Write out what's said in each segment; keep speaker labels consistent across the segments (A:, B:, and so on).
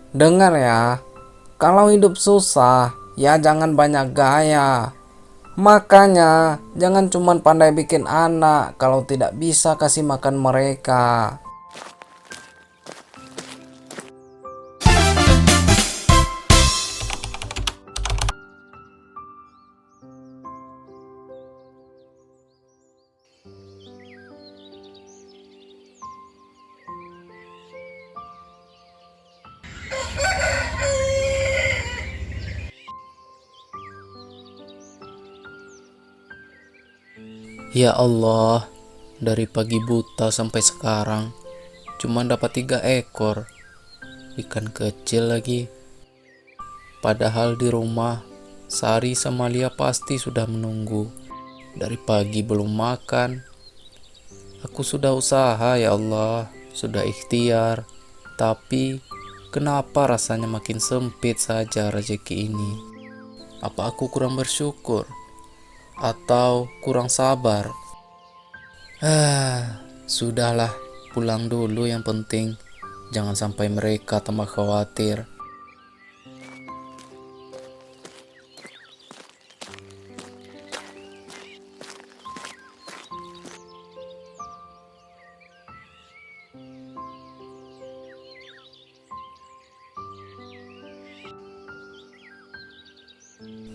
A: Dengar ya. Kalau hidup susah, ya jangan banyak gaya. Makanya, jangan cuma pandai bikin anak kalau tidak bisa kasih makan mereka.
B: Ya Allah, dari pagi buta sampai sekarang cuma dapat 3 ekor ikan kecil lagi. Padahal di rumah Sari sama Lia pasti sudah menunggu. Dari pagi belum makan. Aku sudah usaha ya Allah, sudah ikhtiar. Tapi kenapa rasanya makin sempit saja rezeki ini? Apa aku kurang bersyukur? Atau kurang sabar? Sudahlah, pulang dulu yang penting. Jangan sampai mereka tambah khawatir.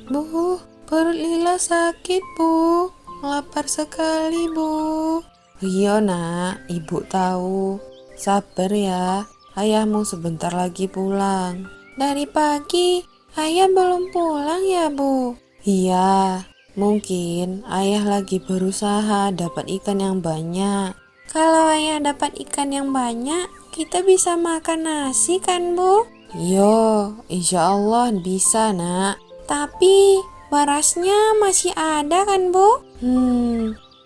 C: Bu, perut Lila sakit, Bu. Lapar sekali, Bu. Iya, Nak. Ibu tahu. Sabar ya. Ayahmu sebentar lagi pulang. Dari pagi, ayah belum pulang ya, Bu? Iya, mungkin ayah lagi berusaha dapat ikan yang banyak. Kalau ayah dapat ikan yang banyak, kita bisa makan nasi kan, Bu? Iya, insya Allah bisa, Nak. Tapi berasnya masih ada kan, Bu?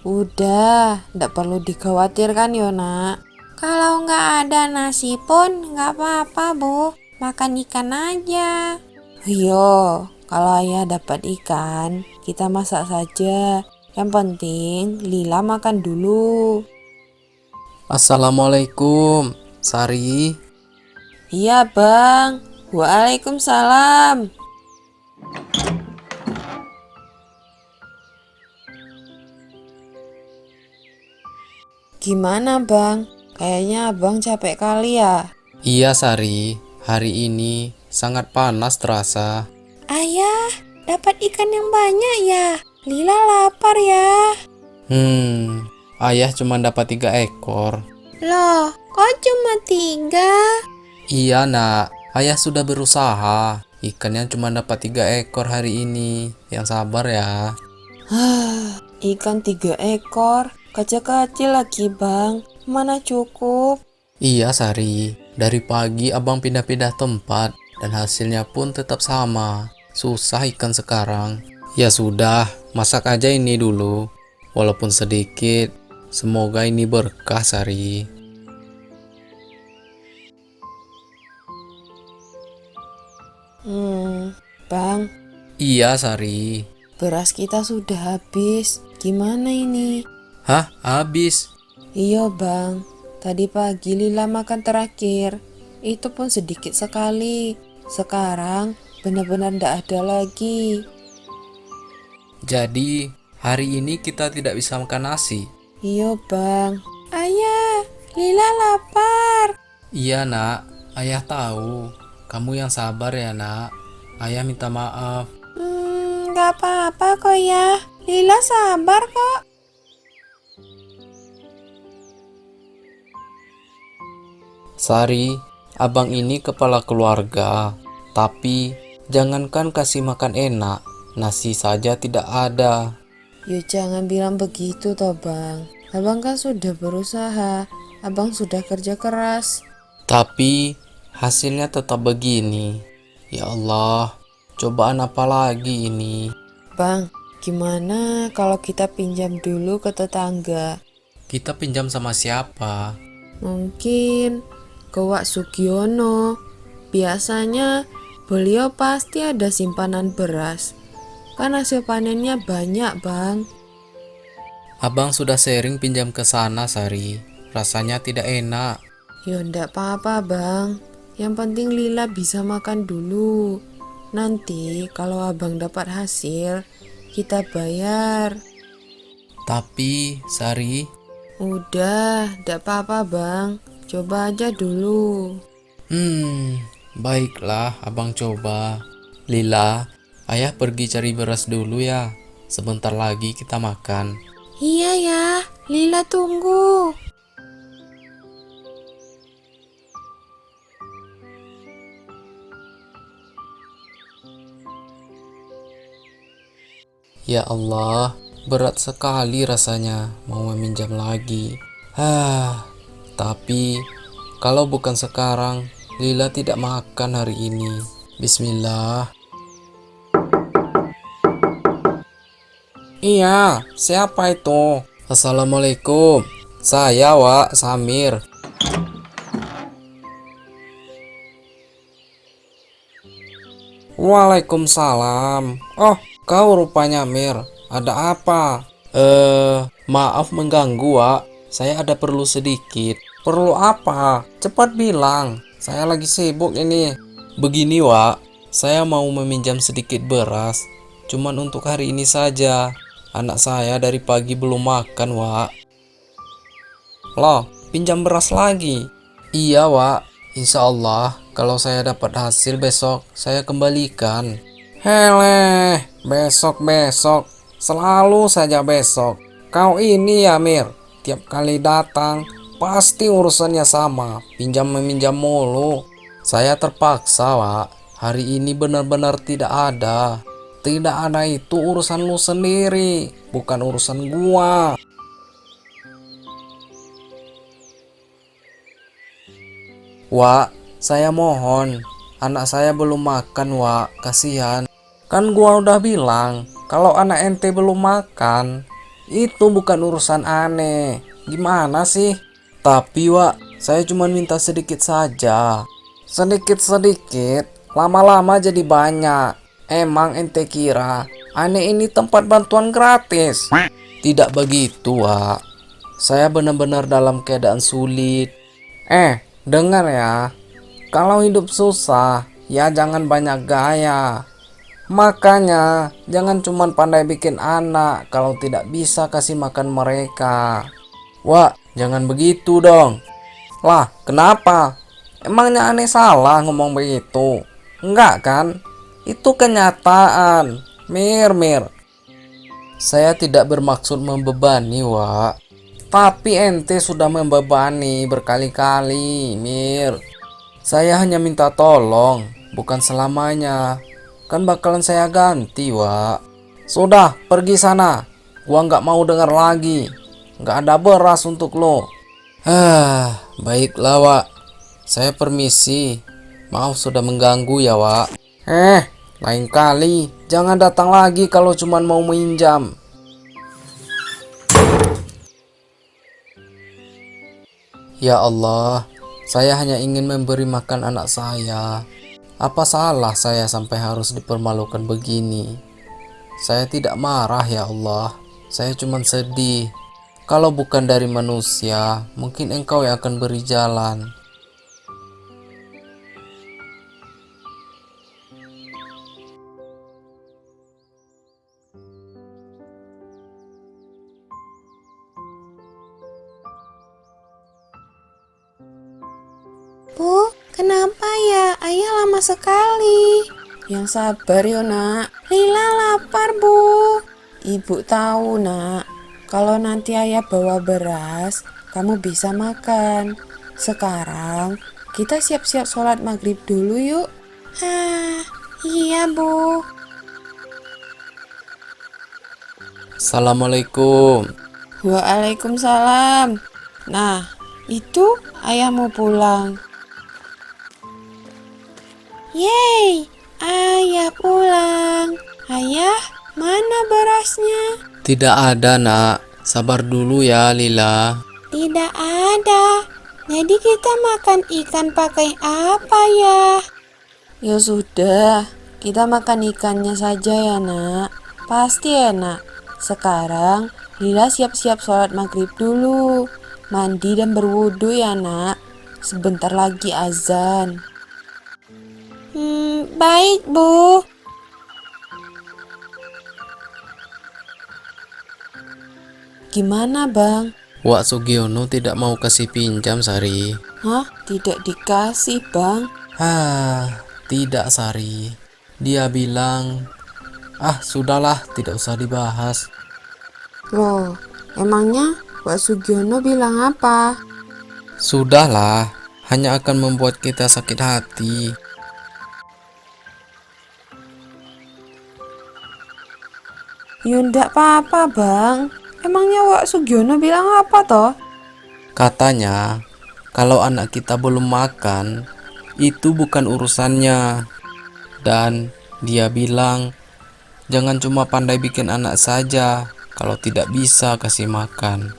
C: Udah, ndak perlu dikhawatirkan ya, Nak. Kalau nggak ada nasi pun nggak apa-apa, Bu. Makan ikan aja. Iya, kalau ayah dapat ikan, kita masak saja. Yang penting Lila makan dulu.
B: Assalamualaikum, Sari.
C: Iya, Bang. Waalaikumsalam. Gimana, Bang? Kayaknya Abang capek kali ya.
B: Iya Sari, hari ini sangat panas terasa.
C: Ayah, dapat ikan yang banyak ya. Lila lapar ya.
B: Ayah cuma dapat 3 ekor.
C: Loh, kok cuma 3?
B: Iya nak, ayah sudah berusaha. Ikannya cuma dapat 3 ekor hari ini. Yang sabar ya.
C: Ikan 3 ekor. Kecil-kecil lagi, Bang. Mana cukup?
B: Iya Sari, dari pagi abang pindah-pindah tempat dan hasilnya pun tetap sama. Susah ikan sekarang. Ya sudah, masak aja ini dulu. Walaupun sedikit, semoga ini berkah Sari.
C: Bang,
B: Iya Sari.
C: beras kita sudah habis. Gimana ini?
B: Hah? Habis?
C: Iya, Bang. Tadi pagi Lila makan terakhir. Itu pun sedikit sekali. Sekarang benar-benar tidak ada lagi.
B: Jadi, hari ini kita tidak bisa makan nasi?
C: Iya, Bang. Ayah, Lila lapar.
B: Iya nak, ayah tahu. Kamu yang sabar ya nak. Ayah minta maaf.
C: Nggak apa-apa kok ya. Lila sabar kok.
B: Sari, abang ini kepala keluarga. Tapi, jangankan kasih makan enak, nasi saja tidak ada.
C: Ya jangan bilang begitu toh, Bang. Abang kan sudah berusaha. Abang sudah kerja keras.
B: Tapi, hasilnya tetap begini. Ya Allah, cobaan apa lagi ini?
C: Bang, gimana kalau kita pinjam dulu ke tetangga?
B: Kita pinjam sama siapa?
C: Mungkin ke Wak Sugiono. Biasanya beliau pasti ada simpanan beras. Kan hasil panennya banyak, Bang.
B: Abang sudah sering pinjam ke sana, Sari. Rasanya tidak enak.
C: Ya ndak apa-apa, Bang. Yang penting Lila bisa makan dulu. Nanti kalau abang dapat hasil, kita bayar.
B: Tapi, Sari,
C: Udah, gak apa-apa bang. Coba aja dulu.
B: baiklah abang coba. Lila, ayah pergi cari beras dulu ya. Sebentar lagi kita makan.
C: Iya ya, Lila tunggu.
B: Ya Allah, berat sekali rasanya mau meminjam lagi. Tapi kalau bukan sekarang, Lila tidak makan hari ini. Bismillah.
A: Iya, siapa itu?
B: Assalamualaikum. Saya Wak Samir.
A: Waalaikumsalam. Oh, kau rupanya Mir. Ada apa?
B: Maaf mengganggu, Wak. Saya ada perlu sedikit.
A: Perlu apa? Cepat bilang. Saya lagi sibuk ini.
B: Begini, Wak. Saya mau meminjam sedikit beras. Cuman untuk hari ini saja. Anak saya dari pagi belum makan, Wak.
A: Loh, pinjam beras lagi.
B: Iya, Wak. Insya Allah, kalau saya dapat hasil besok, saya kembalikan.
A: Heleh, besok-besok. Selalu saja besok. Kau ini ya Mir. Tiap kali datang, pasti urusannya sama. Pinjam-meminjam mulu.
B: Saya terpaksa, Wak. Hari ini benar-benar tidak ada.
A: Tidak ada itu urusan lu sendiri. Bukan urusan gua.
B: Wak, saya mohon. Anak saya belum makan, Wak. Kasihan.
A: Kan gua udah bilang, kalau anak ente belum makan, itu bukan urusan aneh. Gimana sih?
B: Tapi, Wak, saya cuma minta sedikit saja.
A: Sedikit-sedikit, lama-lama jadi banyak. Emang ente kira aneh ini tempat bantuan gratis?
B: Tidak begitu, Wak. Saya benar-benar dalam keadaan sulit.
A: Dengar ya. Kalau hidup susah, ya jangan banyak gaya. Makanya, jangan cuma pandai bikin anak kalau tidak bisa kasih makan mereka.
B: Wak, jangan begitu dong.
A: Lah, kenapa? Emangnya aneh salah ngomong begitu? Enggak kan? Itu kenyataan. Mir.
B: Saya tidak bermaksud membebani, Wak.
A: Tapi ente sudah membebani berkali-kali, Mir.
B: Saya hanya minta tolong, bukan selamanya. Kan bakalan saya ganti, Wak.
A: Sudah, pergi sana. Gua nggak mau dengar lagi. Nggak ada beras untuk lo.
B: Baiklah, Wak. Saya permisi. Maaf sudah mengganggu ya, Wak.
A: Lain kali jangan datang lagi kalau cuma mau minjam.
B: Ya Allah, saya hanya ingin memberi makan anak saya. Apa salah saya sampai harus dipermalukan begini? Saya tidak marah ya Allah, saya cuma sedih. Kalau bukan dari manusia, mungkin engkau yang akan beri jalan.
C: Bu, kenapa ya? Ayah lama sekali. Yang sabar yo nak. Lila lapar bu. Ibu tahu nak, kalau nanti ayah bawa beras, kamu bisa makan. Sekarang kita siap-siap sholat maghrib dulu yuk. Iya bu.
B: Assalamualaikum.
C: Waalaikumsalam. Nah, itu ayah mau pulang. Yeay, ayah pulang. Ayah, mana berasnya?
B: Tidak ada, Nak. Sabar dulu ya, Lila.
C: Tidak ada. Jadi kita makan ikan pakai apa ya? Ya sudah, kita makan ikannya saja ya nak. Pasti enak. Sekarang Lila siap-siap sholat maghrib dulu. Mandi dan berwudu ya nak. Sebentar lagi azan. Baik, Bu. Gimana, Bang?
B: Wak Sugiono tidak mau kasih pinjam, Sari.
C: Hah? Tidak dikasih, Bang.
B: Tidak, Sari. Dia bilang, sudahlah, tidak usah dibahas.
C: Loh, emangnya Pak Sugiono bilang apa?
B: Sudahlah, hanya akan membuat kita sakit hati.
C: Ya ndak apa-apa, Bang. Emangnya Pak Sugiono bilang apa toh?
B: Katanya, kalau anak kita belum makan, itu bukan urusannya. Dan dia bilang, jangan cuma pandai bikin anak saja, kalau tidak bisa kasih makan.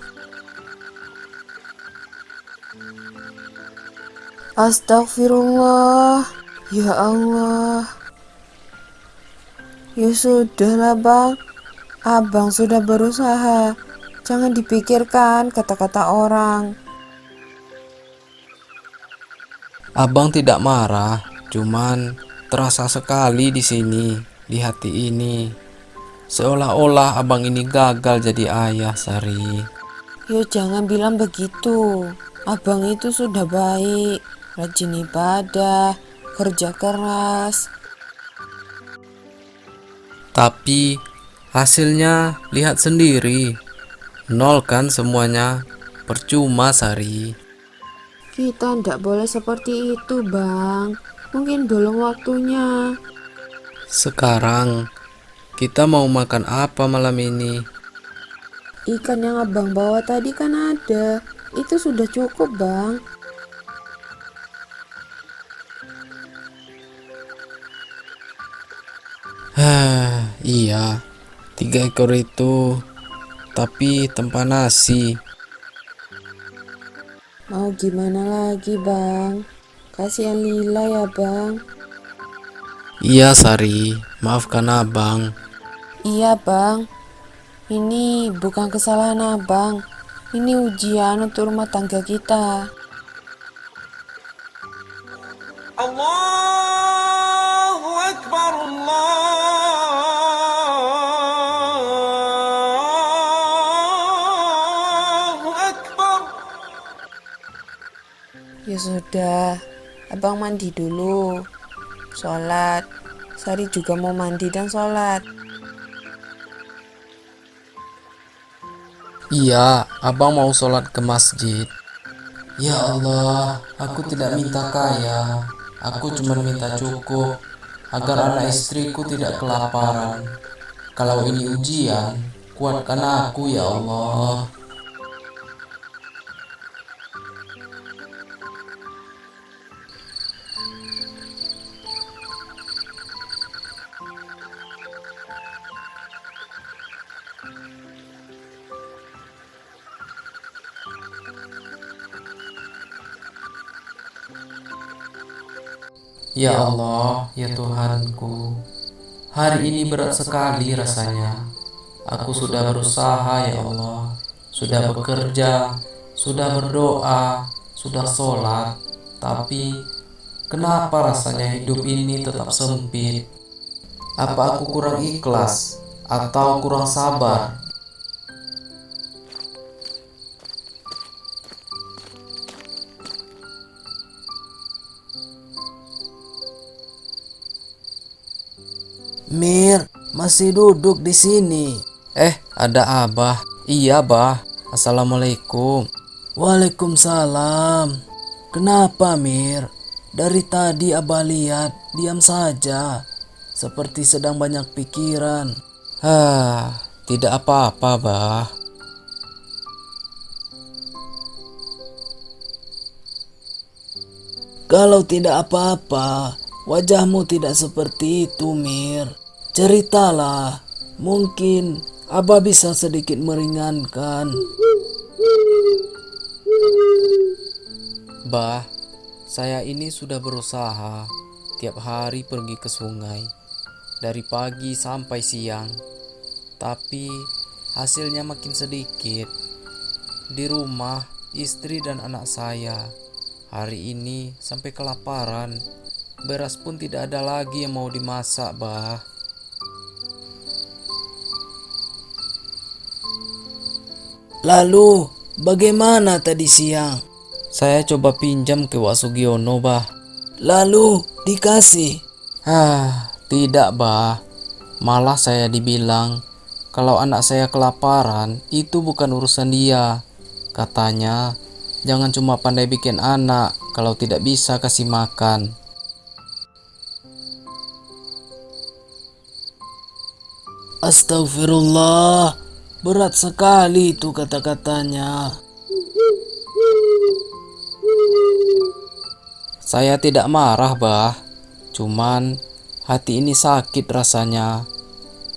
C: Astagfirullah. Ya Allah. Ya sudahlah, Bang. Abang sudah berusaha. Jangan dipikirkan kata-kata orang.
B: Abang tidak marah, cuman terasa sekali di sini, di hati ini. Seolah-olah abang ini gagal jadi ayah, Sari.
C: Ya jangan bilang begitu. Abang itu sudah baik, rajin ibadah, kerja keras.
B: Tapi hasilnya lihat sendiri. Nol kan semuanya. Percuma, Sari.
C: Kita ndak boleh seperti itu, Bang. Mungkin belum waktunya.
B: Sekarang kita mau makan apa malam ini?
C: Ikan yang abang bawa tadi kan ada. Itu sudah cukup, Bang.
B: Iya, 3 ekor itu. Tapi tanpa nasi.
C: Mau gimana lagi, Bang? Kasihan Lila ya, Bang.
B: Iya, Sari. Maafkan abang.
C: Iya, Bang. Ini bukan kesalahan abang. Ini ujian untuk rumah tangga kita.
D: Allahu Akbar, Allahu Akbar.
C: Ya sudah, abang mandi dulu. Sholat. Sari juga mau mandi dan sholat.
B: Iya, abang mau sholat ke masjid. Ya Allah, aku tidak minta kaya. Aku cuma minta cukup agar anak istriku tidak kelaparan. Kalau ini ujian, kuatkan aku ya Allah. Ya Allah, ya Tuhanku, hari ini berat sekali rasanya. Aku sudah berusaha ya Allah, sudah bekerja, sudah berdoa, sudah sholat, tapi kenapa rasanya hidup ini tetap sempit? Apa aku kurang ikhlas atau kurang sabar?
A: Mir, masih duduk di sini.
B: Ada Abah. Iya, Bah. Assalamualaikum.
A: Waalaikumsalam. Kenapa, Mir? Dari tadi Abah lihat diam saja, seperti sedang banyak pikiran.
B: Tidak apa-apa, Bah.
A: Kalau tidak apa-apa, wajahmu tidak seperti itu, Mir. Ceritalah, mungkin Abah bisa sedikit meringankan.
B: Bah, saya ini sudah berusaha tiap hari pergi ke sungai, dari pagi sampai siang. Tapi hasilnya makin sedikit. Di rumah, istri dan anak saya hari ini sampai kelaparan. Beras pun tidak ada lagi yang mau dimasak, bah.
A: Lalu, bagaimana tadi siang?
B: Saya coba pinjam ke Wak Sugiono, bah.
A: Lalu, dikasih?
B: Tidak, bah. Malah saya dibilang kalau anak saya kelaparan itu bukan urusan dia. Katanya, jangan cuma pandai bikin anak kalau tidak bisa kasih makan.
A: Astagfirullah, berat sekali itu kata-katanya.
B: Saya tidak marah, bah. Cuman hati ini sakit rasanya.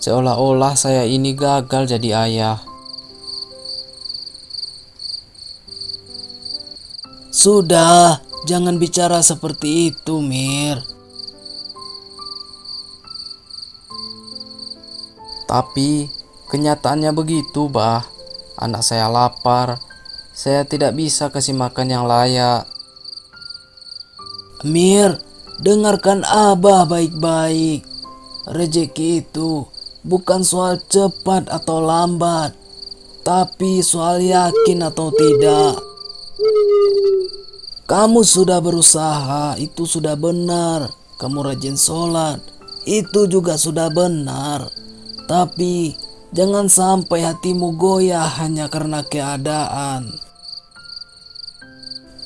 B: Seolah-olah saya ini gagal jadi ayah.
A: Sudah, jangan bicara seperti itu, Mir.
B: Tapi kenyataannya begitu, bah. Anak saya lapar. Saya tidak bisa kasih makan yang layak.
A: Mir, dengarkan Abah baik-baik. Rezeki itu bukan soal cepat atau lambat, tapi soal yakin atau tidak. Kamu sudah berusaha, itu sudah benar. Kamu rajin sholat, itu juga sudah benar. Tapi jangan sampai hatimu goyah hanya karena keadaan.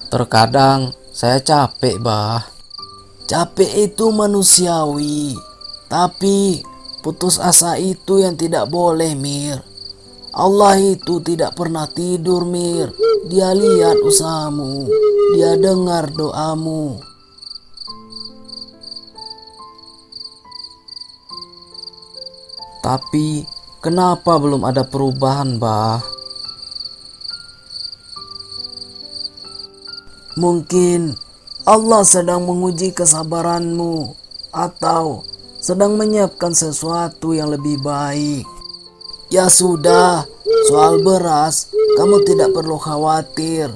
B: Terkadang saya capek, bah.
A: Capek itu manusiawi, tapi putus asa itu yang tidak boleh, Mir. Allah itu tidak pernah tidur, Mir. Dia lihat usahamu, dia dengar doamu.
B: Tapi kenapa belum ada perubahan, bah?
A: Mungkin Allah sedang menguji kesabaranmu atau sedang menyiapkan sesuatu yang lebih baik. Ya sudah, soal beras kamu tidak perlu khawatir.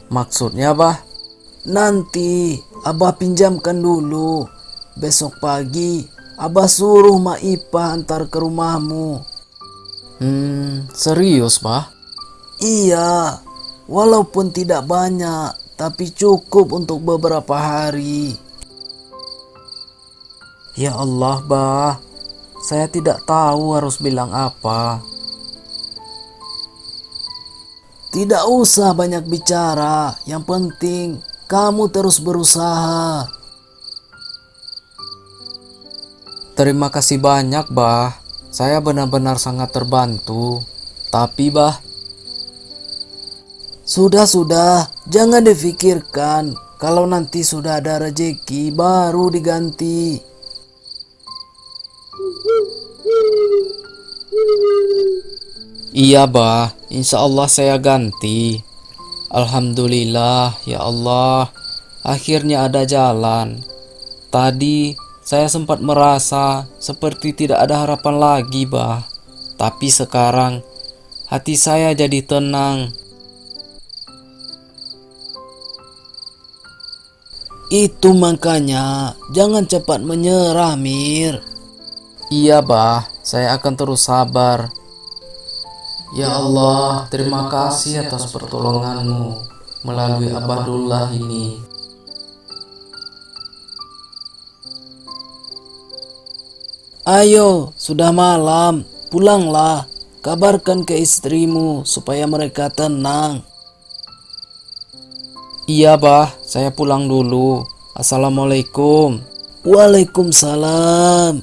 B: Maksudnya, bah?
A: Nanti Abah pinjamkan dulu. Besok pagi Abah suruh Mak Ipah antar ke rumahmu.
B: Serius, bah?
A: Iya, walaupun tidak banyak, tapi cukup untuk beberapa hari.
B: Ya Allah, bah. Saya tidak tahu harus bilang apa.
A: Tidak usah banyak bicara, yang penting kamu terus berusaha.
B: Terima kasih banyak, bah. Saya benar-benar sangat terbantu. Tapi, bah,
A: Sudah, jangan difikirkan. Kalau nanti sudah ada rezeki, baru diganti.
B: iya, bah. Insya Allah saya ganti. Alhamdulillah, ya Allah. Akhirnya ada jalan. Tadi saya sempat merasa seperti tidak ada harapan lagi, bah. Tapi sekarang hati saya jadi tenang.
A: Itu makanya jangan cepat menyerah, Mir.
B: Iya, bah. Saya akan terus sabar. Ya Allah, terima kasih atas pertolonganmu melalui Abadullah ini.
A: Ayo, sudah malam, pulanglah. Kabarkan ke istrimu supaya mereka tenang.
B: Iya, bah. Saya pulang dulu. Assalamualaikum.
A: Waalaikumsalam.